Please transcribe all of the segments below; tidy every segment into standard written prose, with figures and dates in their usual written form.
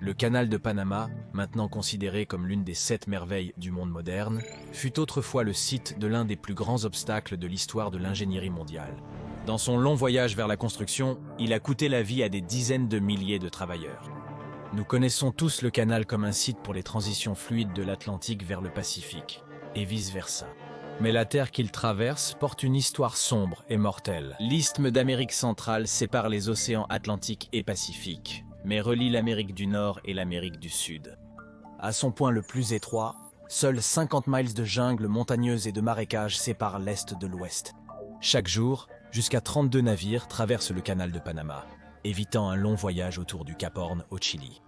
Le canal de Panama, maintenant considéré comme l'une des 7 merveilles du monde moderne, fut autrefois le site de l'un des plus grands obstacles de l'histoire de l'ingénierie mondiale. Dans son long voyage vers la construction, il a coûté la vie à des dizaines de milliers de travailleurs. Nous connaissons tous le canal comme un site pour les transitions fluides de l'Atlantique vers le Pacifique, et vice-versa. Mais la terre qu'il traverse porte une histoire sombre et mortelle. L'isthme d'Amérique centrale sépare les océans Atlantique et Pacifique, mais relie l'Amérique du Nord et l'Amérique du Sud. À son point le plus étroit, seuls 50 miles de jungle montagneuse et de marécages séparent l'Est de l'Ouest. Chaque jour, jusqu'à 32 navires traversent le canal de Panama, évitant un long voyage autour du Cap Horn au Chili.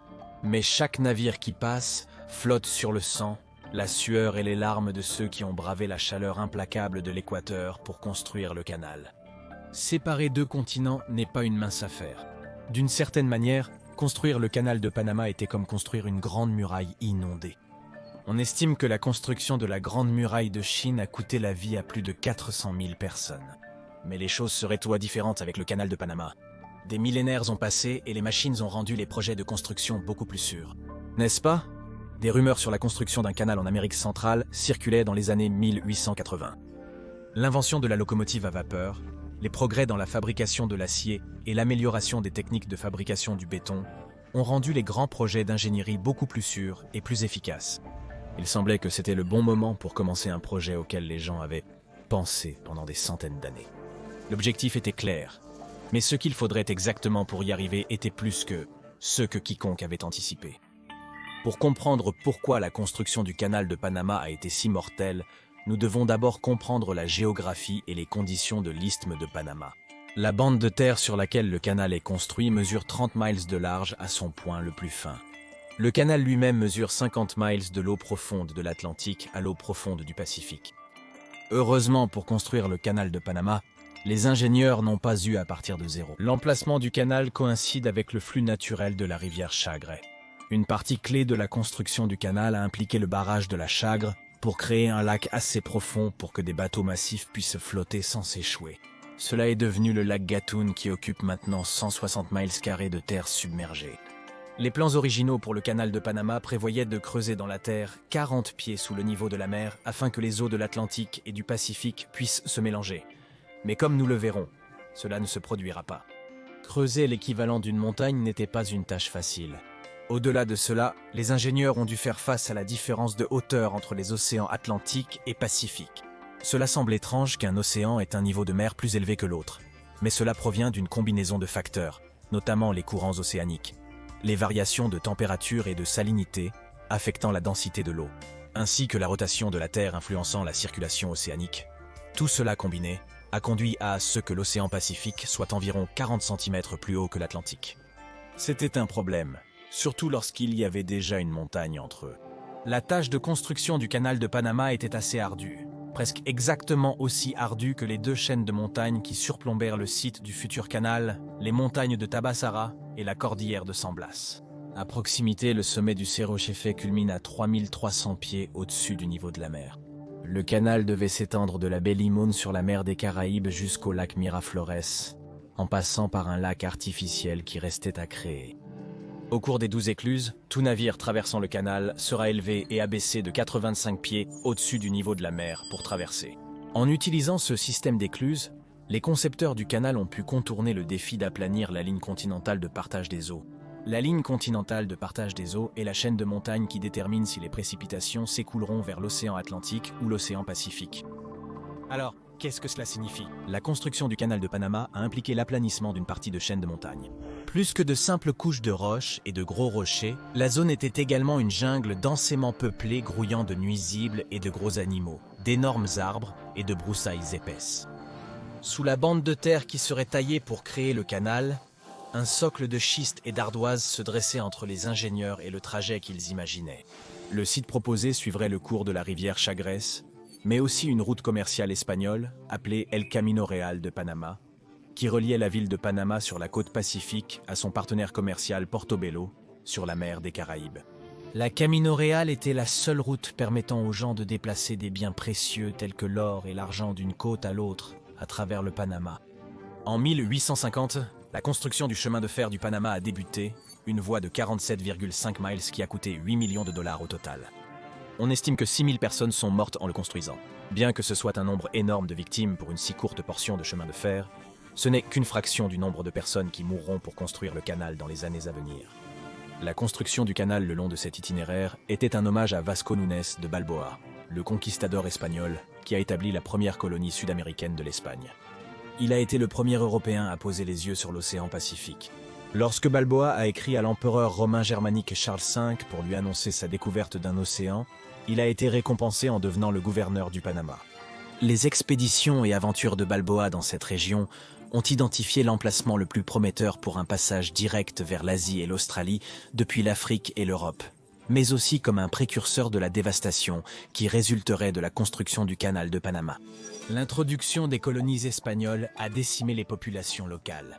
Mais chaque navire qui passe flotte sur le sang, la sueur et les larmes de ceux qui ont bravé la chaleur implacable de l'équateur pour construire le canal. Séparer 2 continents n'est pas une mince affaire. D'une certaine manière, construire le canal de Panama était comme construire une grande muraille inondée. On estime que la construction de la Grande Muraille de Chine a coûté la vie à plus de 400 000 personnes. Mais les choses seraient toutefois différentes avec le canal de Panama. Des millénaires ont passé et les machines ont rendu les projets de construction beaucoup plus sûrs. N'est-ce pas ? Des rumeurs sur la construction d'un canal en Amérique centrale circulaient dans les années 1880. L'invention de la locomotive à vapeur, les progrès dans la fabrication de l'acier et l'amélioration des techniques de fabrication du béton ont rendu les grands projets d'ingénierie beaucoup plus sûrs et plus efficaces. Il semblait que c'était le bon moment pour commencer un projet auquel les gens avaient pensé pendant des centaines d'années. L'objectif était clair, mais ce qu'il faudrait exactement pour y arriver était plus que ce que quiconque avait anticipé. Pour comprendre pourquoi la construction du canal de Panama a été si mortelle, nous devons d'abord comprendre la géographie et les conditions de l'isthme de Panama. La bande de terre sur laquelle le canal est construit mesure 30 miles de large à son point le plus fin. Le canal lui-même mesure 50 miles de l'eau profonde de l'Atlantique à l'eau profonde du Pacifique. Heureusement pour construire le canal de Panama, les ingénieurs n'ont pas eu à partir de zéro. L'emplacement du canal coïncide avec le flux naturel de la rivière Chagres. Une partie clé de la construction du canal a impliqué le barrage de la Chagre pour créer un lac assez profond pour que des bateaux massifs puissent flotter sans s'échouer. Cela est devenu le lac Gatun qui occupe maintenant 160 miles carrés de terre submergée. Les plans originaux pour le canal de Panama prévoyaient de creuser dans la terre 40 pieds sous le niveau de la mer afin que les eaux de l'Atlantique et du Pacifique puissent se mélanger. Mais comme nous le verrons, cela ne se produira pas. Creuser l'équivalent d'une montagne n'était pas une tâche facile. Au-delà de cela, les ingénieurs ont dû faire face à la différence de hauteur entre les océans Atlantique et Pacifique. Cela semble étrange qu'un océan ait un niveau de mer plus élevé que l'autre, mais cela provient d'une combinaison de facteurs, notamment les courants océaniques, les variations de température et de salinité affectant la densité de l'eau, ainsi que la rotation de la Terre influençant la circulation océanique. Tout cela combiné a conduit à ce que l'océan Pacifique soit environ 40 cm plus haut que l'Atlantique. C'était un problème, surtout lorsqu'il y avait déjà une montagne entre eux. La tâche de construction du canal de Panama était assez ardue, presque exactement aussi ardue que les 2 chaînes de montagnes qui surplombèrent le site du futur canal, les montagnes de Tabassara et la cordillère de San Blas. À proximité, le sommet du Cerro Chefe culmine à 3300 pieds au-dessus du niveau de la mer. Le canal devait s'étendre de la baie Limón sur la mer des Caraïbes jusqu'au lac Miraflores, en passant par un lac artificiel qui restait à créer. Au cours des 12 écluses, tout navire traversant le canal sera élevé et abaissé de 85 pieds au-dessus du niveau de la mer pour traverser. En utilisant ce système d'écluses, les concepteurs du canal ont pu contourner le défi d'aplanir la ligne continentale de partage des eaux. La ligne continentale de partage des eaux est la chaîne de montagnes qui détermine si les précipitations s'écouleront vers l'océan Atlantique ou l'océan Pacifique. Alors, qu'est-ce que cela signifie ? La construction du canal de Panama a impliqué l'aplanissement d'une partie de chaîne de montagnes. Plus que de simples couches de roches et de gros rochers, la zone était également une jungle densément peuplée grouillant de nuisibles et de gros animaux, d'énormes arbres et de broussailles épaisses. Sous la bande de terre qui serait taillée pour créer le canal, un socle de schiste et d'ardoise se dressait entre les ingénieurs et le trajet qu'ils imaginaient. Le site proposé suivrait le cours de la rivière Chagres, mais aussi une route commerciale espagnole, appelée El Camino Real de Panama, qui reliait la ville de Panama sur la côte pacifique à son partenaire commercial Portobello, sur la mer des Caraïbes. La Camino Real était la seule route permettant aux gens de déplacer des biens précieux tels que l'or et l'argent d'une côte à l'autre à travers le Panama. En 1850, la construction du chemin de fer du Panama a débuté une voie de 47,5 miles qui a coûté 8 millions de dollars au total. On estime que 6000 personnes sont mortes en le construisant. Bien que ce soit un nombre énorme de victimes pour une si courte portion de chemin de fer, ce n'est qu'une fraction du nombre de personnes qui mourront pour construire le canal dans les années à venir. La construction du canal le long de cet itinéraire était un hommage à Vasco Núñez de Balboa, le conquistador espagnol qui a établi la première colonie sud-américaine de l'Espagne. Il a été le premier Européen à poser les yeux sur l'océan Pacifique. Lorsque Balboa a écrit à l'empereur romain germanique Charles V pour lui annoncer sa découverte d'un océan, il a été récompensé en devenant le gouverneur du Panama. Les expéditions et aventures de Balboa dans cette région ont identifié l'emplacement le plus prometteur pour un passage direct vers l'Asie et l'Australie depuis l'Afrique et l'Europe, mais aussi comme un précurseur de la dévastation qui résulterait de la construction du canal de Panama. L'introduction des colonies espagnoles a décimé les populations locales.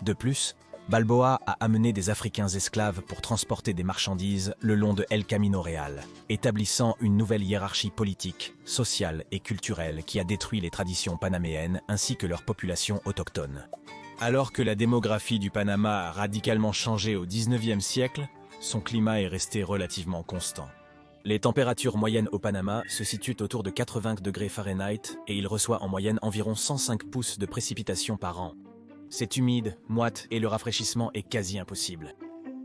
De plus, Balboa a amené des Africains esclaves pour transporter des marchandises le long de El Camino Real, établissant une nouvelle hiérarchie politique, sociale et culturelle qui a détruit les traditions panaméennes ainsi que leur population autochtone. Alors que la démographie du Panama a radicalement changé au XIXe siècle, son climat est resté relativement constant. Les températures moyennes au Panama se situent autour de 80 degrés Fahrenheit et il reçoit en moyenne environ 105 pouces de précipitations par an. C'est humide, moite et le rafraîchissement est quasi impossible.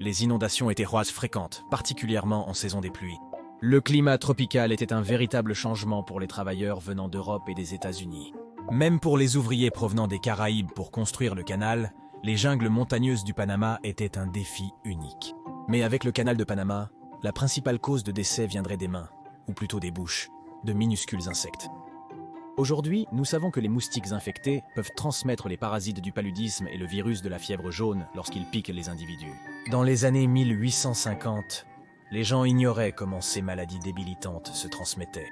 Les inondations étaient fréquentes, particulièrement en saison des pluies. Le climat tropical était un véritable changement pour les travailleurs venant d'Europe et des États-Unis. Même pour les ouvriers provenant des Caraïbes pour construire le canal, les jungles montagneuses du Panama étaient un défi unique. Mais avec le canal de Panama, la principale cause de décès viendrait des mains, ou plutôt des bouches, de minuscules insectes. Aujourd'hui, nous savons que les moustiques infectés peuvent transmettre les parasites du paludisme et le virus de la fièvre jaune lorsqu'ils piquent les individus. Dans les années 1850, les gens ignoraient comment ces maladies débilitantes se transmettaient.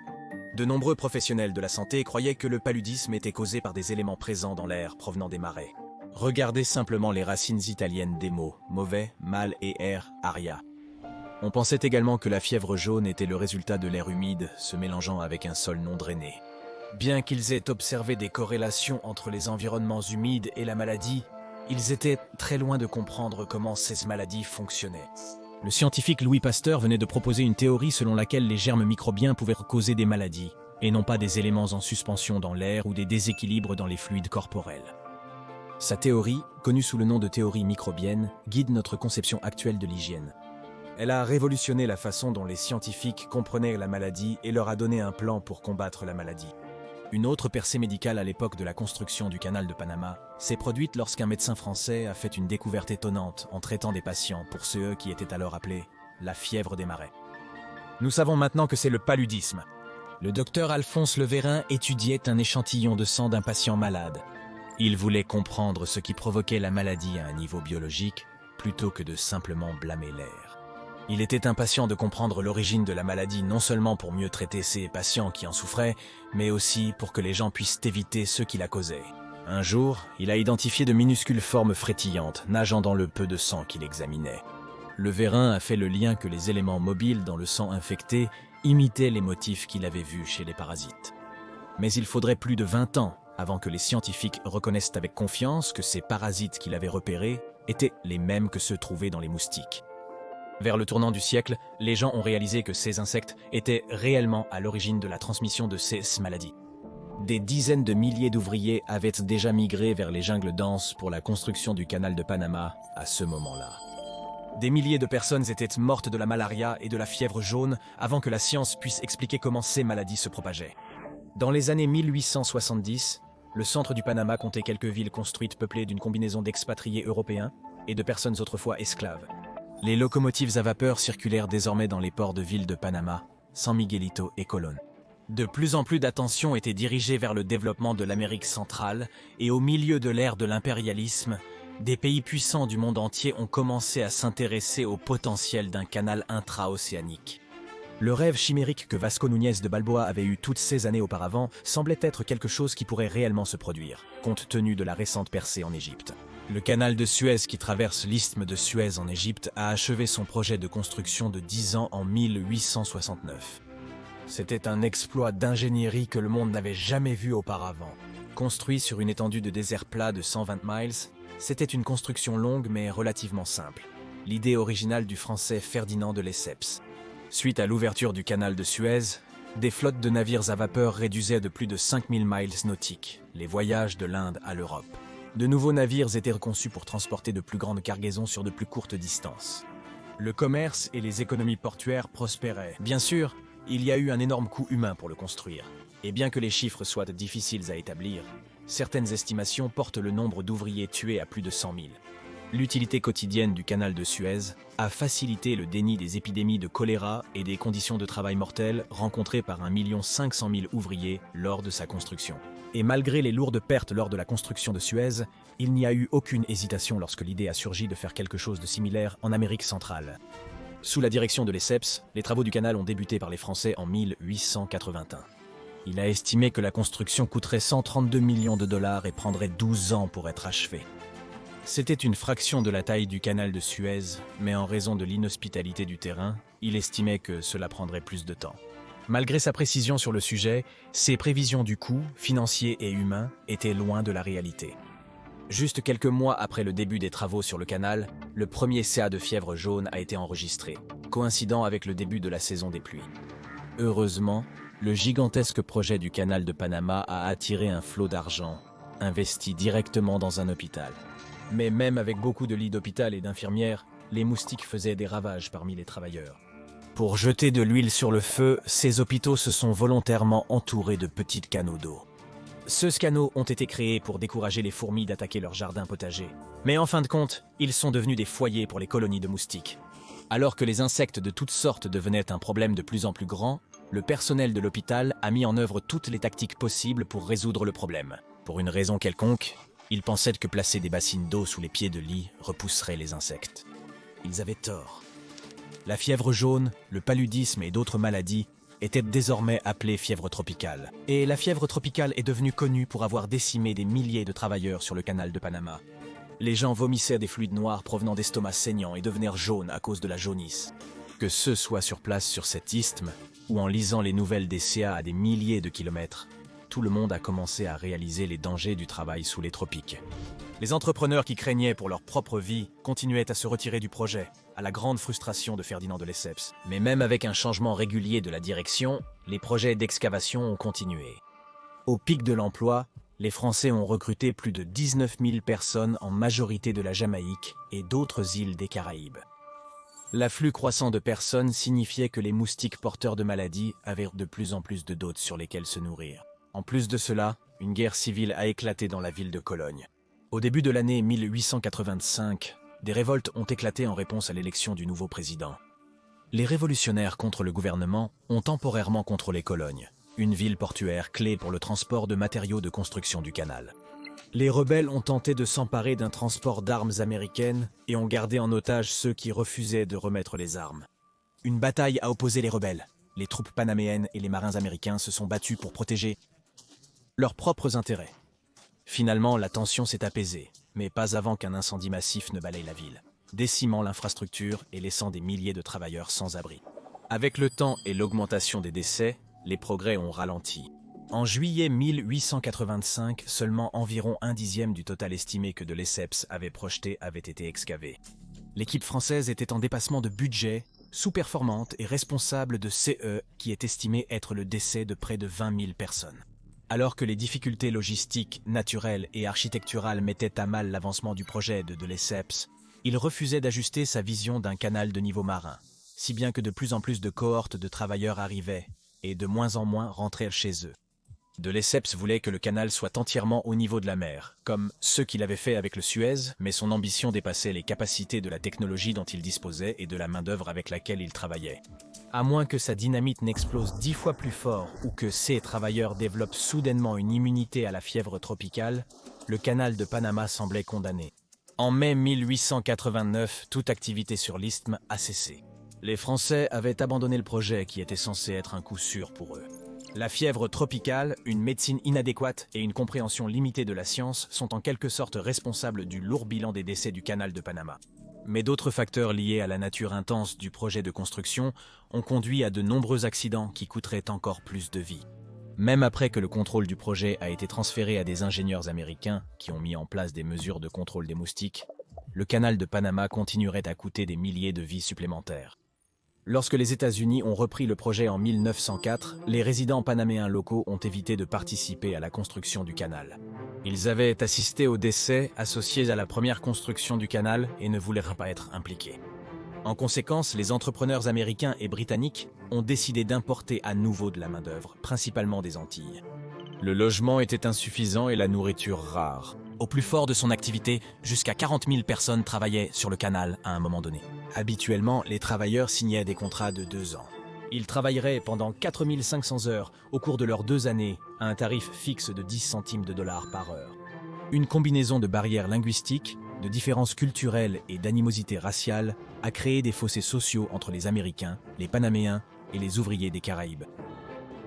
De nombreux professionnels de la santé croyaient que le paludisme était causé par des éléments présents dans l'air provenant des marais. Regardez simplement les racines italiennes des mots « mauvais »,« mal » et « air », « aria ». On pensait également que la fièvre jaune était le résultat de l'air humide se mélangeant avec un sol non drainé. Bien qu'ils aient observé des corrélations entre les environnements humides et la maladie, ils étaient très loin de comprendre comment ces maladies fonctionnaient. Le scientifique Louis Pasteur venait de proposer une théorie selon laquelle les germes microbiens pouvaient causer des maladies, et non pas des éléments en suspension dans l'air ou des déséquilibres dans les fluides corporels. Sa théorie, connue sous le nom de théorie microbienne, guide notre conception actuelle de l'hygiène. Elle a révolutionné la façon dont les scientifiques comprenaient la maladie et leur a donné un plan pour combattre la maladie. Une autre percée médicale à l'époque de la construction du canal de Panama s'est produite lorsqu'un médecin français a fait une découverte étonnante en traitant des patients pour ceux qui étaient alors appelés la fièvre des marais. Nous savons maintenant que c'est le paludisme. Le docteur Alphonse Levérin étudiait un échantillon de sang d'un patient malade. Il voulait comprendre ce qui provoquait la maladie à un niveau biologique plutôt que de simplement blâmer l'air. Il était impatient de comprendre l'origine de la maladie non seulement pour mieux traiter ces patients qui en souffraient, mais aussi pour que les gens puissent éviter ceux qui la causaient. Un jour, il a identifié de minuscules formes frétillantes nageant dans le peu de sang qu'il examinait. Levérin a fait le lien que les éléments mobiles dans le sang infecté imitaient les motifs qu'il avait vus chez les parasites. Mais il faudrait plus de 20 ans avant que les scientifiques reconnaissent avec confiance que ces parasites qu'il avait repérés étaient les mêmes que ceux trouvés dans les moustiques. Vers le tournant du siècle, les gens ont réalisé que ces insectes étaient réellement à l'origine de la transmission de ces maladies. Des dizaines de milliers d'ouvriers avaient déjà migré vers les jungles denses pour la construction du canal de Panama à ce moment-là. Des milliers de personnes étaient mortes de la malaria et de la fièvre jaune avant que la science puisse expliquer comment ces maladies se propageaient. Dans les années 1870, le centre du Panama comptait quelques villes construites peuplées d'une combinaison d'expatriés européens et de personnes autrefois esclaves. Les locomotives à vapeur circulèrent désormais dans les ports de villes de Panama, San Miguelito et Colón. De plus en plus d'attention était dirigée vers le développement de l'Amérique centrale et au milieu de l'ère de l'impérialisme, des pays puissants du monde entier ont commencé à s'intéresser au potentiel d'un canal intra-océanique. Le rêve chimérique que Vasco Núñez de Balboa avait eu toutes ces années auparavant semblait être quelque chose qui pourrait réellement se produire, compte tenu de la récente percée en Égypte. Le canal de Suez qui traverse l'isthme de Suez en Égypte a achevé son projet de construction de 10 ans en 1869. C'était un exploit d'ingénierie que le monde n'avait jamais vu auparavant. Construit sur une étendue de désert plat de 120 miles, c'était une construction longue mais relativement simple. l'idée originale du français Ferdinand de Lesseps. Suite à l'ouverture du canal de Suez, des flottes de navires à vapeur réduisaient de plus de 5000 miles nautiques les voyages de l'Inde à l'Europe. De nouveaux navires étaient conçus pour transporter de plus grandes cargaisons sur de plus courtes distances. Le commerce et les économies portuaires prospéraient. Bien sûr, il y a eu un énorme coût humain pour le construire. Et bien que les chiffres soient difficiles à établir, certaines estimations portent le nombre d'ouvriers tués à plus de 100 000. L'utilité quotidienne du canal de Suez a facilité le déni des épidémies de choléra et des conditions de travail mortelles rencontrées par 1 500 000 ouvriers lors de sa construction. Et malgré les lourdes pertes lors de la construction de Suez, il n'y a eu aucune hésitation lorsque l'idée a surgi de faire quelque chose de similaire en Amérique centrale. Sous la direction de Lesseps, les travaux du canal ont débuté par les Français en 1881. Il a estimé que la construction coûterait 132 millions de dollars et prendrait 12 ans pour être achevée. C'était une fraction de la taille du canal de Suez, mais en raison de l'inhospitalité du terrain, il estimait que cela prendrait plus de temps. Malgré sa précision sur le sujet, ses prévisions du coût, financier et humain, étaient loin de la réalité. Juste quelques mois après le début des travaux sur le canal, le premier CA de fièvre jaune a été enregistré, coïncidant avec le début de la saison des pluies. Heureusement, le gigantesque projet du canal de Panama a attiré un flot d'argent, investi directement dans un hôpital. Mais même avec beaucoup de lits d'hôpital et d'infirmières, les moustiques faisaient des ravages parmi les travailleurs. Pour jeter de l'huile sur le feu, ces hôpitaux se sont volontairement entourés de petits canaux d'eau. Ces canaux ont été créés pour décourager les fourmis d'attaquer leurs jardins potagers. Mais en fin de compte, ils sont devenus des foyers pour les colonies de moustiques. Alors que les insectes de toutes sortes devenaient un problème de plus en plus grand, le personnel de l'hôpital a mis en œuvre toutes les tactiques possibles pour résoudre le problème. Pour une raison quelconque, ils pensaient que placer des bassines d'eau sous les pieds de lits repousserait les insectes. Ils avaient tort. La fièvre jaune, le paludisme et d'autres maladies étaient désormais appelées fièvre tropicale. Et la fièvre tropicale est devenue connue pour avoir décimé des milliers de travailleurs sur le canal de Panama. Les gens vomissaient des fluides noirs provenant d'estomacs saignants et devenaient jaunes à cause de la jaunisse. Que ceux soient sur place sur cet isthme, ou en lisant les nouvelles des CA à des milliers de kilomètres, tout le monde a commencé à réaliser les dangers du travail sous les tropiques. Les entrepreneurs qui craignaient pour leur propre vie continuaient à se retirer du projet, à la grande frustration de Ferdinand de Lesseps. Mais même avec un changement régulier de la direction, les projets d'excavation ont continué. Au pic de l'emploi, les Français ont recruté plus de 19 000 personnes en majorité de la Jamaïque et d'autres îles des Caraïbes. L'afflux croissant de personnes signifiait que les moustiques porteurs de maladies avaient de plus en plus de d'hôtes sur lesquels se nourrir. En plus de cela, une guerre civile a éclaté dans la ville de Cologne. Au début de l'année 1885, des révoltes ont éclaté en réponse à l'élection du nouveau président. Les révolutionnaires contre le gouvernement ont temporairement contrôlé Cologne, une ville portuaire clé pour le transport de matériaux de construction du canal. Les rebelles ont tenté de s'emparer d'un transport d'armes américaines et ont gardé en otage ceux qui refusaient de remettre les armes. Une bataille a opposé les rebelles. Les troupes panaméennes et les marins américains se sont battus pour protéger leurs propres intérêts. Finalement, la tension s'est apaisée, mais pas avant qu'un incendie massif ne balaye la ville, décimant l'infrastructure et laissant des milliers de travailleurs sans abri. Avec le temps et l'augmentation des décès, les progrès ont ralenti. En juillet 1885, seulement environ 1/10 du total estimé que de Lesseps avait projeté avait été excavé. L'équipe française était en dépassement de budget, sous-performante et responsable de CE qui est estimé être le décès de près de 20 000 personnes. Alors que les difficultés logistiques, naturelles et architecturales mettaient à mal l'avancement du projet de Lesseps, il refusait d'ajuster sa vision d'un canal de niveau marin, si bien que de plus en plus de cohortes de travailleurs arrivaient et de moins en moins rentraient chez eux. De Lesseps voulait que le canal soit entièrement au niveau de la mer, comme ce qu'il avait fait avec le Suez, mais son ambition dépassait les capacités de la technologie dont il disposait et de la main-d'œuvre avec laquelle il travaillait. À moins que sa dynamite n'explose 10 fois plus fort ou que ces travailleurs développent soudainement une immunité à la fièvre tropicale, le canal de Panama semblait condamné. En mai 1889, toute activité sur l'isthme a cessé. Les Français avaient abandonné le projet qui était censé être un coup sûr pour eux. La fièvre tropicale, une médecine inadéquate et une compréhension limitée de la science sont en quelque sorte responsables du lourd bilan des décès du canal de Panama. Mais d'autres facteurs liés à la nature intense du projet de construction ont conduit à de nombreux accidents qui coûteraient encore plus de vies. Même après que le contrôle du projet a été transféré à des ingénieurs américains qui ont mis en place des mesures de contrôle des moustiques, le canal de Panama continuerait à coûter des milliers de vies supplémentaires. Lorsque les États-Unis ont repris le projet en 1904, les résidents panaméens locaux ont évité de participer à la construction du canal. Ils avaient assisté aux décès associés à la première construction du canal et ne voulaient pas être impliqués. En conséquence, les entrepreneurs américains et britanniques ont décidé d'importer à nouveau de la main-d'œuvre, principalement des Antilles. Le logement était insuffisant et la nourriture rare. Au plus fort de son activité, jusqu'à 40 000 personnes travaillaient sur le canal à un moment donné. Habituellement, les travailleurs signaient des contrats de 2 ans. Ils travailleraient pendant 4 500 heures au cours de leurs 2 années à un tarif fixe de 10 centimes de dollars par heure. Une combinaison de barrières linguistiques, de différences culturelles et d'animosité raciale a créé des fossés sociaux entre les Américains, les Panaméens et les ouvriers des Caraïbes.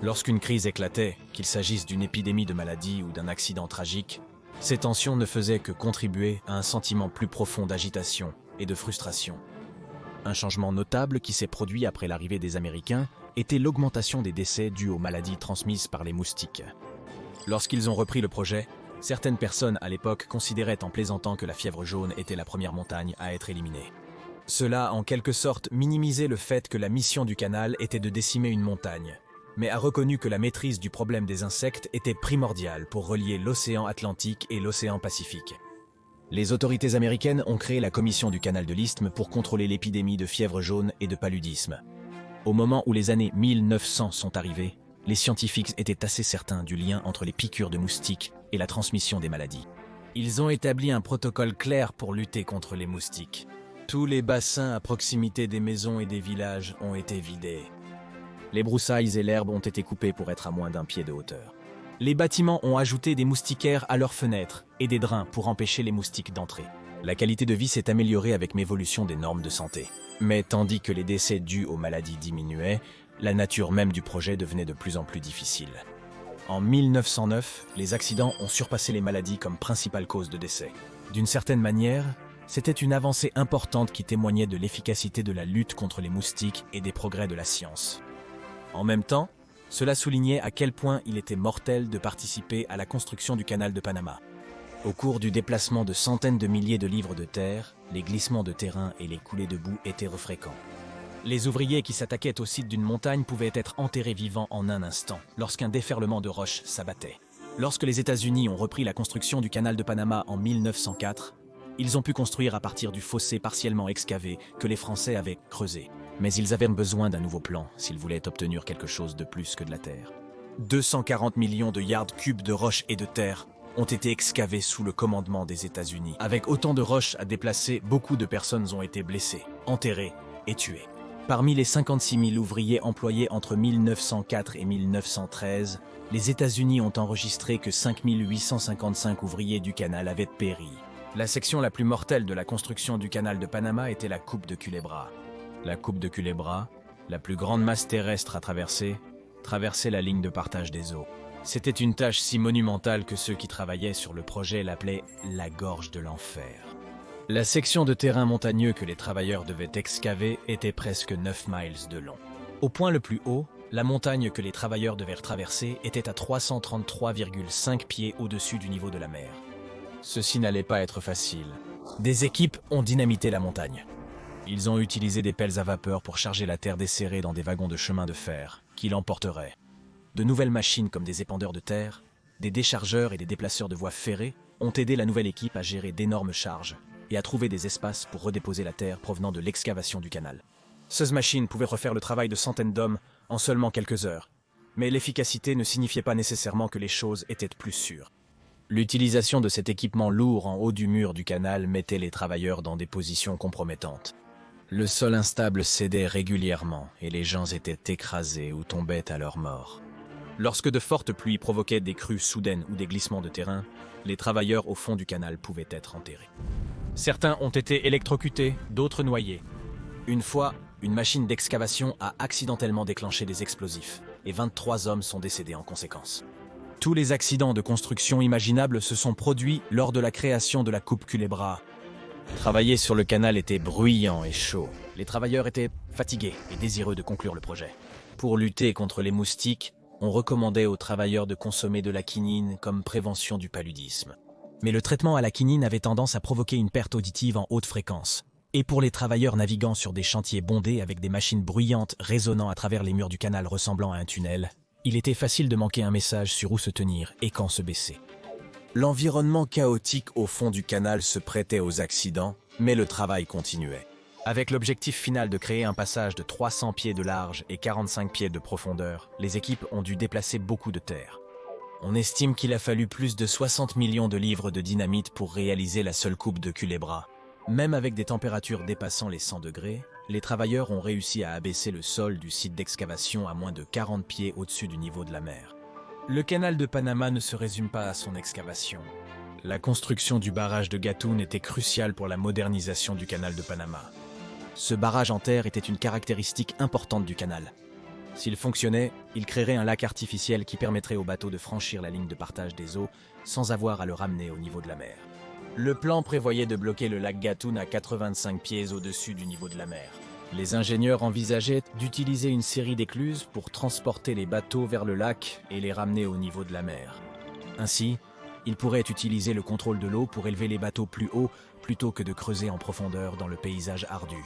Lorsqu'une crise éclatait, qu'il s'agisse d'une épidémie de maladie ou d'un accident tragique, ces tensions ne faisaient que contribuer à un sentiment plus profond d'agitation et de frustration. Un changement notable qui s'est produit après l'arrivée des Américains était l'augmentation des décès dus aux maladies transmises par les moustiques. Lorsqu'ils ont repris le projet, certaines personnes à l'époque considéraient en plaisantant que la fièvre jaune était la première montagne à être éliminée. Cela a en quelque sorte minimisé le fait que la mission du canal était de décimer une montagne, mais a reconnu que la maîtrise du problème des insectes était primordiale pour relier l'océan Atlantique et l'océan Pacifique. Les autorités américaines ont créé la commission du canal de l'Isthme pour contrôler l'épidémie de fièvre jaune et de paludisme. Au moment où les années 1900 sont arrivées, les scientifiques étaient assez certains du lien entre les piqûres de moustiques et la transmission des maladies. Ils ont établi un protocole clair pour lutter contre les moustiques. Tous les bassins à proximité des maisons et des villages ont été vidés. Les broussailles et l'herbe ont été coupées pour être à moins d'1 pied de hauteur. Les bâtiments ont ajouté des moustiquaires à leurs fenêtres et des drains pour empêcher les moustiques d'entrer. La qualité de vie s'est améliorée avec l'évolution des normes de santé. Mais tandis que les décès dus aux maladies diminuaient, la nature même du projet devenait de plus en plus difficile. En 1909, les accidents ont surpassé les maladies comme principale cause de décès. D'une certaine manière, c'était une avancée importante qui témoignait de l'efficacité de la lutte contre les moustiques et des progrès de la science. En même temps, cela soulignait à quel point il était mortel de participer à la construction du canal de Panama. Au cours du déplacement de centaines de milliers de livres de terre, les glissements de terrain et les coulées de boue étaient fréquents. Les ouvriers qui s'attaquaient au site d'une montagne pouvaient être enterrés vivants en un instant, lorsqu'un déferlement de roches s'abattait. Lorsque les États-Unis ont repris la construction du canal de Panama en 1904, ils ont pu construire à partir du fossé partiellement excavé que les Français avaient creusé. Mais ils avaient besoin d'un nouveau plan s'ils voulaient obtenir quelque chose de plus que de la terre. 240 millions de yards cubes de roches et de terre ont été excavés sous le commandement des États-Unis. Avec autant de roches à déplacer, beaucoup de personnes ont été blessées, enterrées et tuées. Parmi les 56 000 ouvriers employés entre 1904 et 1913, les États-Unis ont enregistré que 5 855 ouvriers du canal avaient péri. La section la plus mortelle de la construction du canal de Panama était la coupe de Culebra. La coupe de Culebra, la plus grande masse terrestre à traverser, traversait la ligne de partage des eaux. C'était une tâche si monumentale que ceux qui travaillaient sur le projet l'appelaient « la gorge de l'enfer ». La section de terrain montagneux que les travailleurs devaient excaver était presque 9 miles de long. Au point le plus haut, la montagne que les travailleurs devaient traverser était à 333,5 pieds au-dessus du niveau de la mer. Ceci n'allait pas être facile. Des équipes ont dynamité la montagne. Ils ont utilisé des pelles à vapeur pour charger la terre desserrée dans des wagons de chemin de fer, qui l'emporteraient. De nouvelles machines comme des épandeurs de terre, des déchargeurs et des déplaceurs de voies ferrées ont aidé la nouvelle équipe à gérer d'énormes charges et à trouver des espaces pour redéposer la terre provenant de l'excavation du canal. Ces machines pouvaient refaire le travail de centaines d'hommes en seulement quelques heures, mais l'efficacité ne signifiait pas nécessairement que les choses étaient plus sûres. L'utilisation de cet équipement lourd en haut du mur du canal mettait les travailleurs dans des positions compromettantes. Le sol instable cédait régulièrement et les gens étaient écrasés ou tombaient à leur mort. Lorsque de fortes pluies provoquaient des crues soudaines ou des glissements de terrain, les travailleurs au fond du canal pouvaient être enterrés. Certains ont été électrocutés, d'autres noyés. Une fois, une machine d'excavation a accidentellement déclenché des explosifs et 23 hommes sont décédés en conséquence. Tous les accidents de construction imaginables se sont produits lors de la création de la coupe Culebra. Travailler sur le canal était bruyant et chaud. Les travailleurs étaient fatigués et désireux de conclure le projet. Pour lutter contre les moustiques, on recommandait aux travailleurs de consommer de la quinine comme prévention du paludisme. Mais le traitement à la quinine avait tendance à provoquer une perte auditive en haute fréquence. Et pour les travailleurs naviguant sur des chantiers bondés avec des machines bruyantes résonnant à travers les murs du canal ressemblant à un tunnel, il était facile de manquer un message sur où se tenir et quand se baisser. L'environnement chaotique au fond du canal se prêtait aux accidents, mais le travail continuait. Avec l'objectif final de créer un passage de 300 pieds de large et 45 pieds de profondeur, les équipes ont dû déplacer beaucoup de terre. On estime qu'il a fallu plus de 60 millions de livres de dynamite pour réaliser la seule coupe de Culebra. Même avec des températures dépassant les 100 degrés, les travailleurs ont réussi à abaisser le sol du site d'excavation à moins de 40 pieds au-dessus du niveau de la mer. Le canal de Panama ne se résume pas à son excavation. La construction du barrage de Gatun était cruciale pour la modernisation du canal de Panama. Ce barrage en terre était une caractéristique importante du canal. S'il fonctionnait, il créerait un lac artificiel qui permettrait aux bateaux de franchir la ligne de partage des eaux sans avoir à le ramener au niveau de la mer. Le plan prévoyait de bloquer le lac Gatun à 85 pieds au-dessus du niveau de la mer. Les ingénieurs envisageaient d'utiliser une série d'écluses pour transporter les bateaux vers le lac et les ramener au niveau de la mer. Ainsi, ils pourraient utiliser le contrôle de l'eau pour élever les bateaux plus haut plutôt que de creuser en profondeur dans le paysage ardu.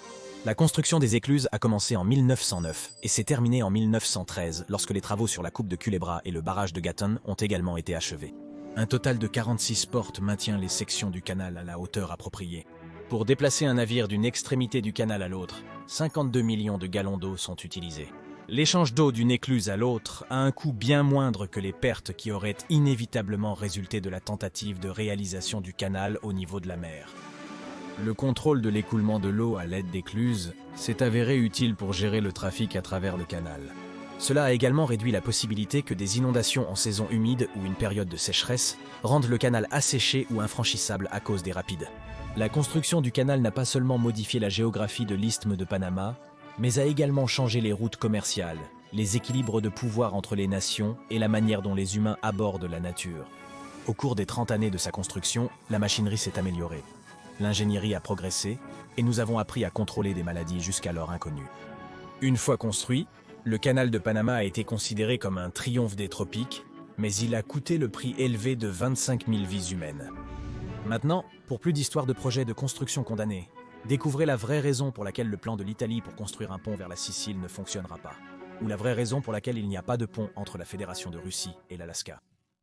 La construction des écluses a commencé en 1909 et s'est terminée en 1913 lorsque les travaux sur la coupe de Culebra et le barrage de Gatun ont également été achevés. Un total de 46 portes maintient les sections du canal à la hauteur appropriée. Pour déplacer un navire d'une extrémité du canal à l'autre, 52 millions de gallons d'eau sont utilisés. L'échange d'eau d'une écluse à l'autre a un coût bien moindre que les pertes qui auraient inévitablement résulté de la tentative de réalisation du canal au niveau de la mer. Le contrôle de l'écoulement de l'eau à l'aide d'écluses s'est avéré utile pour gérer le trafic à travers le canal. Cela a également réduit la possibilité que des inondations en saison humide ou une période de sécheresse rendent le canal asséché ou infranchissable à cause des rapides. La construction du canal n'a pas seulement modifié la géographie de l'isthme de Panama, mais a également changé les routes commerciales, les équilibres de pouvoir entre les nations et la manière dont les humains abordent la nature. Au cours des 30 années de sa construction, la machinerie s'est améliorée. L'ingénierie a progressé et nous avons appris à contrôler des maladies jusqu'alors inconnues. Une fois construit, le canal de Panama a été considéré comme un triomphe des tropiques, mais il a coûté le prix élevé de 25 000 vies humaines. Maintenant, pour plus d'histoires de projets de construction condamnés, découvrez la vraie raison pour laquelle le plan de l'Italie pour construire un pont vers la Sicile ne fonctionnera pas, ou la vraie raison pour laquelle il n'y a pas de pont entre la Fédération de Russie et l'Alaska.